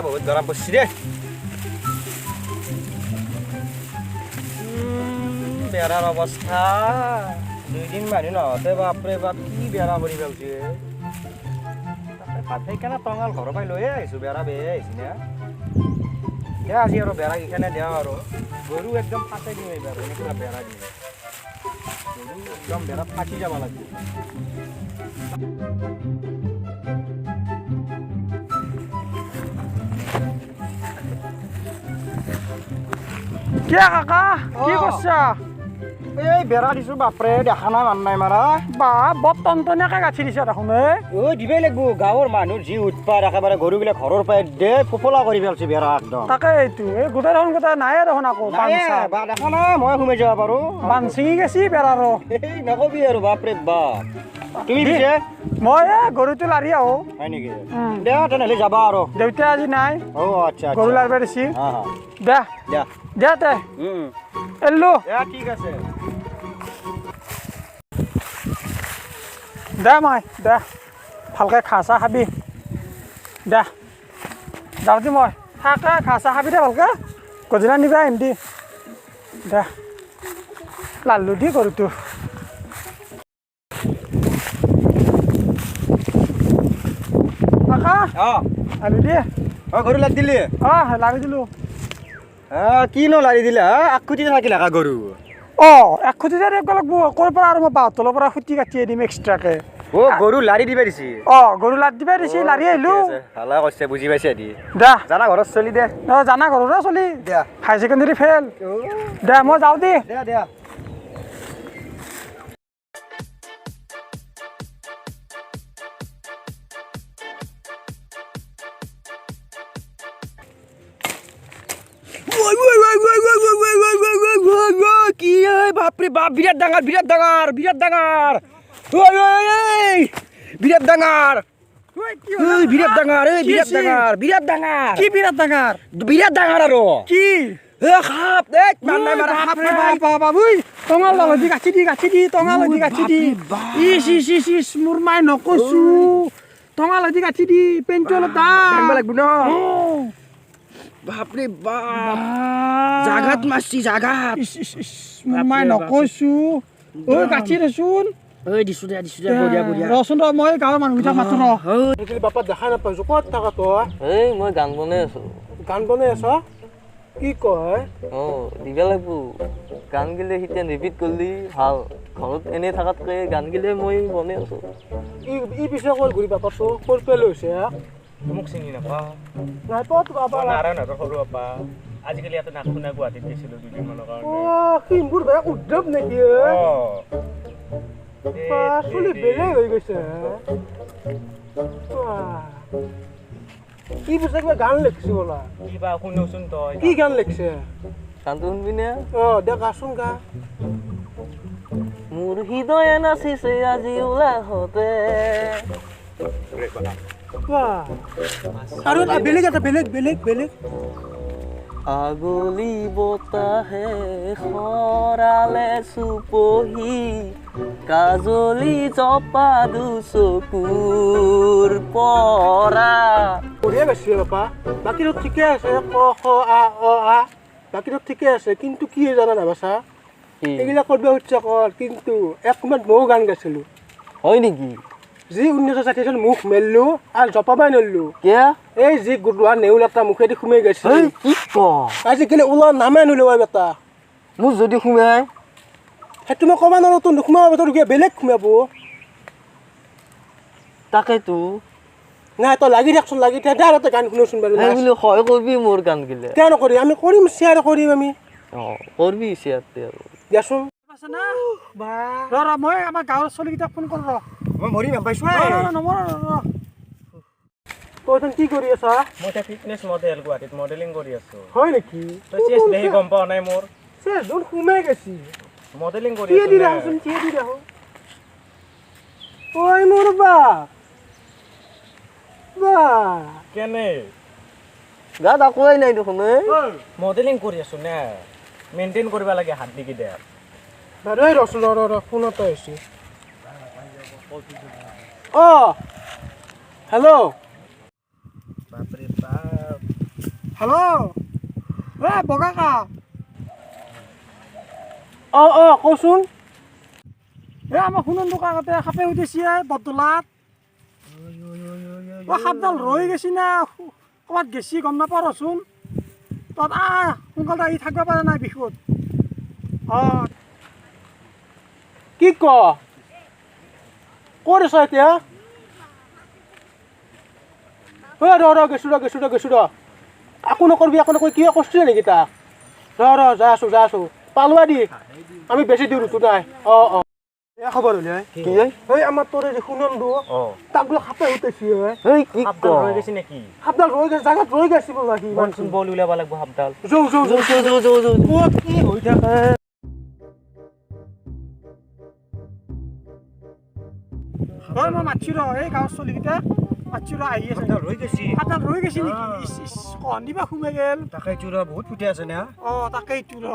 বহুত গৰম পড়ছি রে বেড়ার অবস্থা 2 দিন মানে নহতে বাপরে বাপ কি বেড়া করি ফেলছে ভাত খাই কেনা টঙাল ঘর পাই লয়ে আইছো বেড়া বেয়ে আইছি না দে আজি আর বেড়া এখানে দেওয়া আর গরু একদম ফাটাই দিই এবার পুরা বেড়া দিই গরু একদম বেড়া ফাটি যাবা লাগবে কে কাকা কি করছা এই বেড়া দিছো বাপরে দেখা নাই মান নাই মারা বা বৰ টনটনীয়াকে গাঁঠি দিছে দেখোন ও দিবই লাগবো গাঁৱৰ মানুহ যি উৎপাত একেবাৰে গৰুবিলাক ঘৰৰ পৰাই দে ফোফলা কৰি পেলাইছে বেড়া একদম তাকে এইটো এই গোটেই দেখোন গোটেই নাই দেখোন আকৌ বা দেখা নাই মই সোমাই যাব পাৰো বান ছিঙি গেছি বেড়াৰো এই নকবি আৰু বাপৰে বাপ তুমি পিছে মই গৰুটো লাৰি আহো হয় নেকি দে তেনেহ'লে যাবা আৰু দেউতা আজি নাই অ আচ্ছা গৰু লাৰিব দিছি হা হা দে দে দে তে এল্লো ঠিক আছে দে মই দে ভালকৈ খা চাহ খাবি দে যাওঁ দি মই থাকে খা চাহ খাবি দে ভালকৈ গধূলি নিবা আহিম দি দে লাল্লু দি গৰুটো কাকা আলু দি গৰু লাগ দিলি লাগি দিলোঁ কিনো লাৰি দিলা আকুতি থাকিলা কা গৰু এক খুঁটি যে দিব লাগিব ক'ৰ পৰা আৰু মই বাহঁতলৰ পৰা খুটি কাটি দিম এক্সট্ৰাকে ও গৰু লাৰি দিবা দিছি গৰু লাদ দিবা দিছি লাৰি আহিলোঁ ভালে কৈছে বুজি পাইছে দি দে জানা ঘৰত চলি দে জানা ঘৰৰে চলি দে হাই ছেকেণ্ডেৰী ফেল দে মই যাওঁ দি দে দে কি বাপরে বাপ বিরাট ডাঙার বিরাট ডাঙার বিরাট ডাঙার বিরাট ডাঙার বিরাট ডাঙার বিরাট ডাঙার বিরাট ডাঙার কি বিৰাট ডাঙৰ বিরাট ডাঙার আরো কি খাপ বাবুই টঙাল দি গাঠি দি টঙাল দি গাঠি দি ইস মোৰ মাই নকৈছো টঙাল দি গাঠি দি পেণ্টটো অলপ দাম লাগব ন বাপরে বাপ জাগাত মারছি জাগাত মোৰ মাই নকৈছো ঐ গাঠি দেচোন দিছো দে বঢ়িয়া বঢ়িয়া ৰচোন ৰ মই গাঁৱৰ মানুহকেইটাক মাতো ৰ বাপা দেখা নাপাইছো ক'ত থাকা তই মই গান বনাই আছো গান বনাই আছ কি কয় দিব লাগিব গান গিলে এতিয়া ৰিপিট কৰিলি ভাল ঘৰত এনেই থকাতকৈ গান গিলে মই বনাই আছো ই পিছে ক'ত ঘূৰি বাপাটো ক'ৰ পৰা লৈছে মোক চিনি নাপাওঁ নাই পোৱা তো বাবা নাৰায়ণ হাতৰ সৰু বাপা আজিকালি ইয়াতে নাগপুনা গুৱাহাটীত গৈছিলোঁ 2 দিনমানৰ কাৰণে সিমবোৰ বেয়া উদ্ধৱ নেকি চুলি বেলেগ হৈ গৈছে কি পিছে কিবা গান লিখছি বোলা কিবা শুনোচোন তই কি গান লিখছে গানটো শুনবি নে দে গাচোন গা মোৰ হৃদয়ে নাচিছে আজি উলাহতে আৰু বেলেগ এটা বেলেগ বেলেগ বেলেগ আগলি বতাহে খৰালে চুপহি কাজলি জপা দুচকুৰ পৰা বঢ়িয়া গাইছে বাপা বাকীটো ঠিকে আছে ক খ আ অ আ বাকীটো ঠিকে আছে কিন্তু কি জানা না বাচা এইগিলা কৰিব খুজিছে কৰ কিন্তু এক সময়ত ময়ো গান গাইছিলোঁ হয় নেকি যি 1960 মুখ মেলিলোঁ আৰু জপাবাই নলিলোঁ কিয় এই যি গুৰুৱা নেউল এটা মুখেদি সোমাই গৈছে কি ক আজিকালি ওলোৱা নামে নোলোৱা বেটা মোক যদি সোমাই সেইটো মই ক'ব নোৱাৰোঁ তোৰ নোসোমাব বেটা বেলেগ সোমাব তাকেতো নাই তই লাগি থাকচোন লাগি থাক দে আৰু তই গান শুনোচোন বাৰু বোলো হয় কৰিবি মোৰ গান গিলে কিয় নকৰিম আমি কৰিম শ্বেয়াৰ কৰিম আমি কৰিবি চিয়াতে আৰু দিয়াচোন ৰ মই আমাৰ গাঁৱৰ চলিকেইটাক ফোন কৰোঁ ৰ মই মৰি নাপাইছোঁ তই কি কৰি আছা মই এতিয়া ফিটনেছ মডেল গুৱাহাটীত মডেলিং কৰি আছোঁ হয় নেকি তই চেষ্ট দেখি গম পাৱ নাই মোৰ যোন সোমাই গৈছি মডেলিং কৰি কি দি আছোঁ ৰাখোন কি দি ৰাখোন ঐ মোৰ বাপ বা কেনে গাত একোৱেই নাই দেখোন মডেলিং কৰি আছোঁ নে মেইনটেইন কৰিব লাগে হাত দিকি দে বাৰু ৰচোন ৰ ফোনত আহিছে হেল্ল' বাপৰে বাপ হেল্ল' এ বগা কা কচোন এ আমাৰ সুনন্দু কাকতে সাপে উঠিছে বটলাত সাপডাল ৰৈ গেছি না ক'ৰবাত গেছি গম নাপাওঁ ৰচোন তত সোনকালে আহি থাকিব পৰা নাই বিষত কি ক'ত আছ এতিয়া গেছো ৰ একো নকৰবি কিয় কৰিছিলে নেকি তাক ৰ যাই আছো পালোৱা দি আমি বেছি দিওঁ ৰুটো নাই এয়া খবৰ হ'লে এই আমাৰ তোৰে যে সুনন্দু তাক বোলে সাপে উঠাইছি সাপডাল ৰৈ গৈছে জাগাত ৰৈ গৈছে বোলে সি মনচোন বল উলিয়াব লাগিব সাপডাল ক'ত কি হৈ থাকে মই মাতছোঁ ৰ এই গাঁৱৰ চলিকেইটা মাতছোঁ ৰ আহি আছে সাপডাল ৰৈ গৈছে নেকি কহন দিবা সোমাই গেল তাকে চোৰা বহুত ফুটি আছে না তাকেইতো ৰ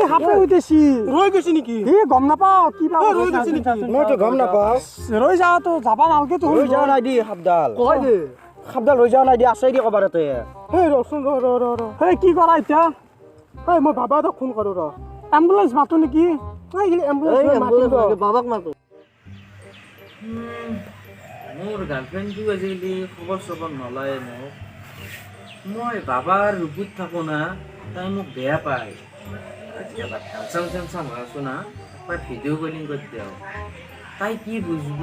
সাপে উঠেছি ৰৈ গৈছে নেকি গম নাপাওঁ কিবা ৰৈ গৈছে নেকি মইতো গম নাপাওঁ ৰৈ যাওঁতো যাবা নালগে তো ৰৈ যোৱা নাই দি সাপডাল কয় দে সাপডাল ৰৈ যোৱা নাই দি আছে দি ক'বাৰতে হেই ৰচোন ৰ সেই কি কৰা এতিয়া হেই মই বাবা এটাক ফোন কৰোঁ ৰ এম্বুলেঞ্চ মাতো নেকি বাবাক মাতো মোৰ গাৰ্লফ্ৰেণ্ডটো আজিকালি খবৰ চবৰ নলয় মোক মই বাবাৰ ৰূপত থাকোঁ না তাই মোক বেয়া পায় কেতিয়াবা চেমচাম হৈ আছোঁ না মই ভিডিঅ' কলিং কৰি দিওঁ তাই কি বুজিব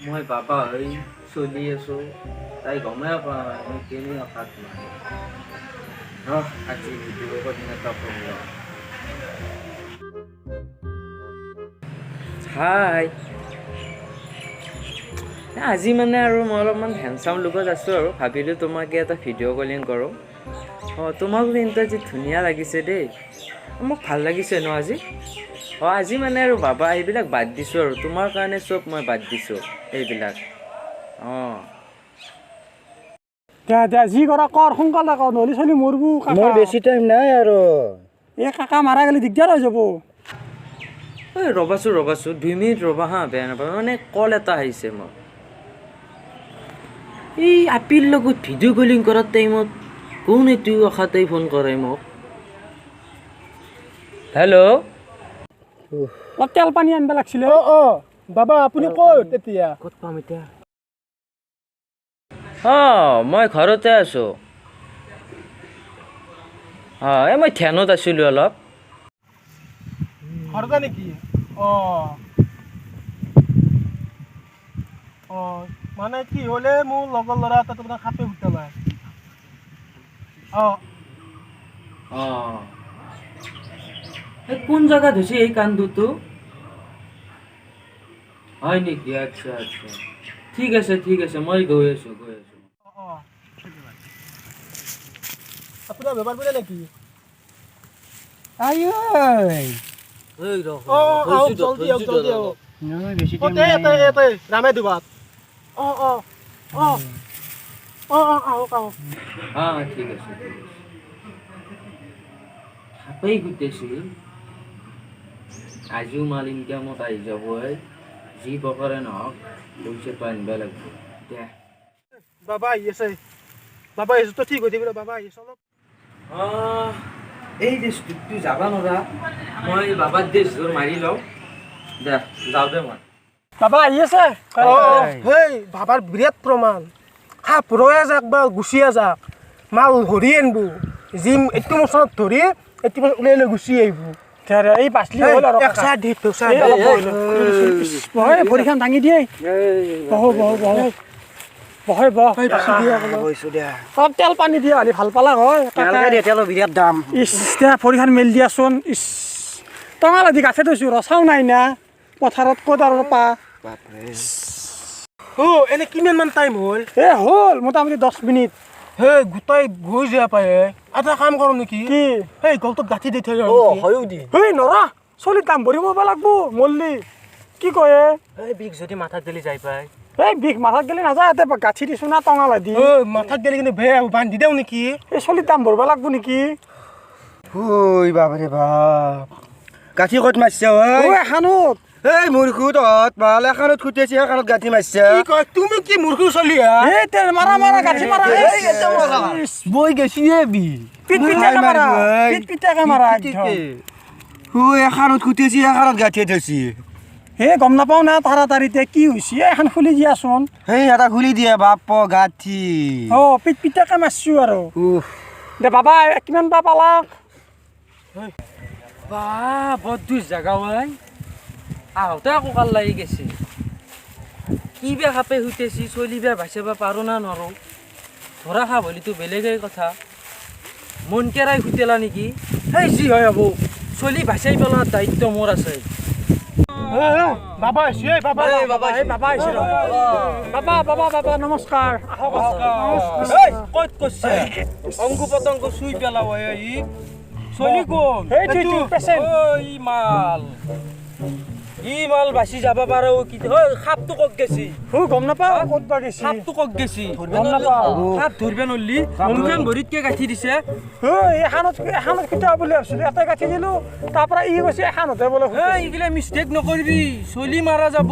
মই বাবা হৈ চলি আছোঁ তাই গমেই পোৱা নাই মই কেনে অকাত নাই আজি ভিডিঅ' কলিং এটা কৰি হাই আজি মানে আৰু মই অলপমান হেণ্ডচাম লুকত আছোঁ আৰু ভাবিলোঁ তোমাকে এটা ভিডিঅ' কলিং কৰোঁ তোমাক কিন্তু আজি ধুনীয়া লাগিছে দেই মোক ভাল লাগিছে ন আজি আজি মানে আৰু বাবা এইবিলাক বাদ দিছোঁ আৰু তোমাৰ কাৰণে চব মই বাদ দিছোঁ এইবিলাক দে যি কৰা কৰ সোনকালে কৰ নহ'লে চলি মৰবো মোৰ বেছি টাইম নাই আৰু এই কাকা মাৰা গ'লে দিগদাৰ হৈ যাব ৰ'বাচোন 2 মিনিট ৰ'বা হা বেয়া নাপাবা মানে কল এটা আহিছে মোক এই আপিৰ লগত ভিডিঅ' কলিং কৰাৰ টাইমত কোন এইটো আশাতেই ফোন কৰে মোক হেল্ল' অলপ তেল পানী আনিব লাগিছিলে বাবা আপুনি ক'ত এতিয়া ক'ত পাম এতিয়া মই ঘৰতে আছোঁ এই মই ধ্যানত আছিলোঁ অলপ ঘৰতে নেকি মানে কি হ'লে মোৰ লগৰ ল'ৰা এটা তোমাৰ সাপে উঠালে কোন জেগাত হৈছে এই কান্দুটো হয় নেকি আচ্ছা ঠিক আছে মই গৈ আছোঁ আপোনাৰ বেমাৰ বোলে নেকি ৰামে দুবাত ঠিক আছে সাপেই গোটেইছিল আজিও মাল ইনকামত আহি যাব যি প্ৰকাৰে নহওক পইচাটো আনিব লাগিব দে বাবা আহি আছে বাবা আহিছো তো ঠিক হৈ থাকিব বাবা আহিছে অলপ এই যে ষ্টুকটো যাবা নৰা মই বাবাৰ দে জোৰ মাৰি লওঁ দে যাওঁ দে মই বাবা আহি আছে হেই বাবাৰ বিৰাট প্ৰমাণ সাপ ৰৈ যাক বা গুচিয়ে যাক মাল ধৰি আনিব যি এইটো মচনত ধৰি এইটো উলিয়াই লৈ গুচি আহিব এই পাছলি হ'ল আৰু ভৰিখন দাঙি দিয়ে অলপ তেল পানী দিয়া হ'লে ভাল পালা হয় তেলৰ বিৰাট দাম ভৰিখন মেলি দিয়াচোন টঙাল দি গাঠে থৈছোঁ ৰচাও নাই না পথাৰত ক'ত আৰু পা এনে কিমানমান টাইম হ'ল হ'ল মোটামুটি 10 মিনিট হেই গোটাই গৈ যোৱা পায় এটা কাম কৰোঁ নেকি কি সেই গলটোত গাঁঠি দি থৈ হয়ো দি নৰা চলি দাম ভৰিব লাগব মল্লি কি কয় বিষ যদি মাথাত গেলি যাই পাই বিষ মাথাত গেলি নাযায় ইয়াতে গাঁঠি দিছোঁ না টঙালা দি মাথাত গেলি কিন্তু বেয়া বান্ধি দিওঁ নেকি এই চলি দাম ভৰিব লাগব নেকি বাপৰে বাপ গাঁঠি ক'ত মাৰিছে এখানত এই মূৰ্খু তহঁত ভাল এখনত খুটিয়াছি এখনত গাঁঠি মাৰিছে কি কয় তুমি কি মূৰ্খ চলি হা এই তেল মাৰা মাৰা গাঠি মাৰা বৈ গেছি বি পিট পিটাকে মাৰা পিট পিটাকে মাৰা এখনত খুটিয়াছি এখনত গাঁঠিয়ে থৈছি হে গম নাপাওঁ না তাড়াতাড়িতে কি হৈছে এখন খুলি দিয়াচোন সেই এটা খুলি দিয়ে বাপ গাঁঠি পিট পিটাকে মাৰছো আৰু দে বাবা কিমান বা পালা বা বৰ দূৰ জাগা হয় আহোঁতে আকৌ কাল লাগি গেছে কি বে খাপে শুইতেছি চলিবা ভাইচাবা পাৰো না নোৱাৰো ধৰা খাব হলিতো বেলেগেই কথা মন কেৰাই শুতেলা নেকি সেই যি হয় হ'ব চলি ভাইচাই পেলোৱাৰ দায়িত্ব মোৰ আছে বাবা আহিছে বাবা বাবা আহিছে বাবা বাবা বাবা নমস্কাৰ আহক ক'ত কৈছে অংকু পতংগ চুই পেলাব ই চলি কোন এইটো পেচেণ্ট ই মাল বাচি যাব পাৰো কি সাপটো ক'ত গেছি গম নাপাওঁ ক'ত বা গেছি সাপটো ক'ত গেছি গম নাপাওঁ সাপ ধৰিব নৰলি মুখখন ভৰিতকে গাঁঠি দিছে এখনত খুটা বুলি ভাবিছিলোঁ এটা গাঁঠি দিলোঁ তাৰপৰা ই কৈছে এখনতে বোলে এইগিলা মিষ্টেক নকৰিবি চলি মাৰা যাব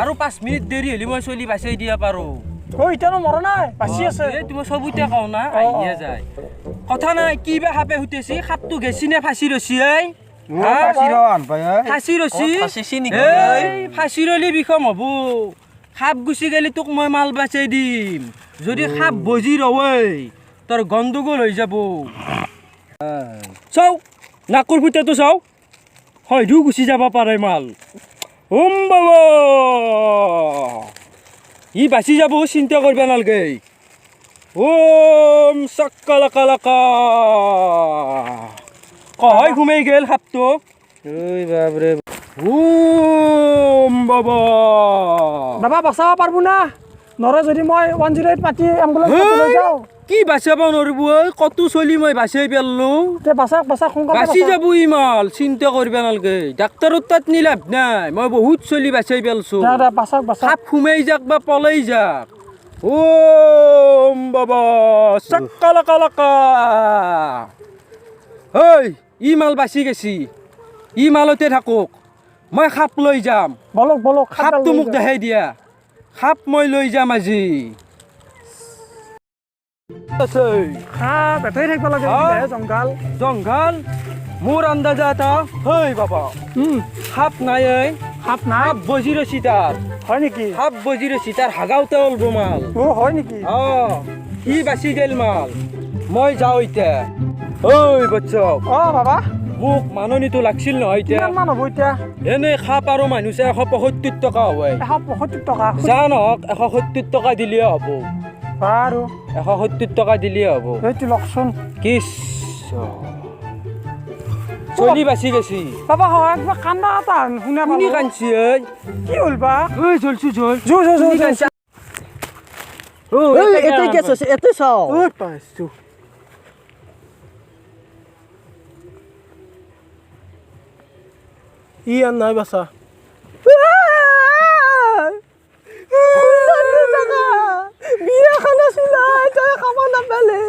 আৰু 5 মিনিট দেৰি হ'লে মই চলি বাচাই দিয়া পাৰো এতিয়ানো মৰা নাই বাচি আছে তুমি চবুতে কওঁ না আহিয়ে যায় কথা নাই কি বা সাপে শুতেছি সাপটো গেছি নে ফাঁচি ৰছি ফাঁচি ৰছি ফাঁচি ৰলি বিষম হ'ব সাপ গুচি গেলি তোক মই মাল বাচাই দিম যদি সাপ বজি ৰয় তোৰ গণ্ডগোল হৈ যাব চাও নাকৰ ফুটাটো চাও হয়তো গুচি যাব পাৰে মাল বাবা ই বাচি যাব চিন্তা কৰিব নালাগে চাক্কালাকালাকা কয় ঘুমাই গেল সাপটো বাবৰে বাবা বাবা বচাব পাৰব না নৰে যদি মই 108 মাতি এম্বুলেন্স লৈ যাওঁ কি বাচাব নোৱাৰিব কত চলি মই বাচাই পেলালো তে বাচাক সোনকালে বাচি যাব ইমাল চিন্তা কৰিব নালাগে ডাক্তৰৰ তাত নি লাভ নাই মই বহুত চলি বাচাই পেলছো বাচাক সাপ সোমাই যাক বা পলাই যাক বাবা চাক্কালাকালাকা ই মাল বাচি গেছি ই মালতে থাকক মই সাপ লৈ যাম বলক সাপটো মোক দেখাই দিয়া সাপ মই লৈ যাম আজি সাপ এটাই থাকিব লাগে জংঘাল মোৰ আন্দাজা এটা বাবা সাপ নাই সাপ নাই সাপ বজি ৰছি তাৰ হয় নেকি সাপ বজি ৰছি তাৰ হাগাওতে ওলব মাল হয় নেকি ই বাচি গেল মাল মই যাওঁ এতিয়া বাচ্চা বাবা মোক মাননীটো লাগছিল নহয় এতিয়া কিমান মান হ'ব এতিয়া এনে সাপ আৰু মানুহ 175 টকা হয় 175 টকা যা নহওক 170 টকা দিলে হ'ব বাৰু 170 টকা দিলে হ'ব এইটো লকচোন কিছ চলি বাচি গেছি বাবা হয় কিবা কান্দা এটা শুনে শুনি কান্দছি কি হ'ল বা জলছো এতে কেছ আছে এতে চাও পাইছো ই আর নাই বাসা বিয়াখান আছিল তই খাব নাপালে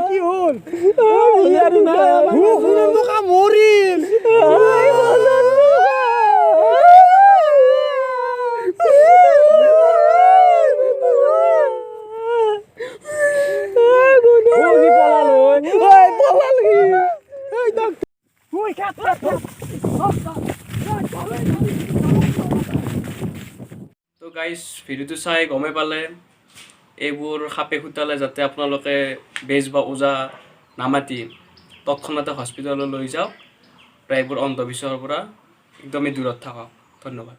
কি হল মরিল তো গাইজ ভিডিঅ'টো চাই গমে পালে এইবোৰ সাপে খুটালে যাতে আপোনালোকে বেজ বা ওজা নামাতি তৎক্ষণাতে হস্পিটেললৈ লৈ যাওক আৰু এইবোৰ অন্ধবিশ্বাসৰ পৰা একদমেই দূৰত থাকক ধন্যবাদ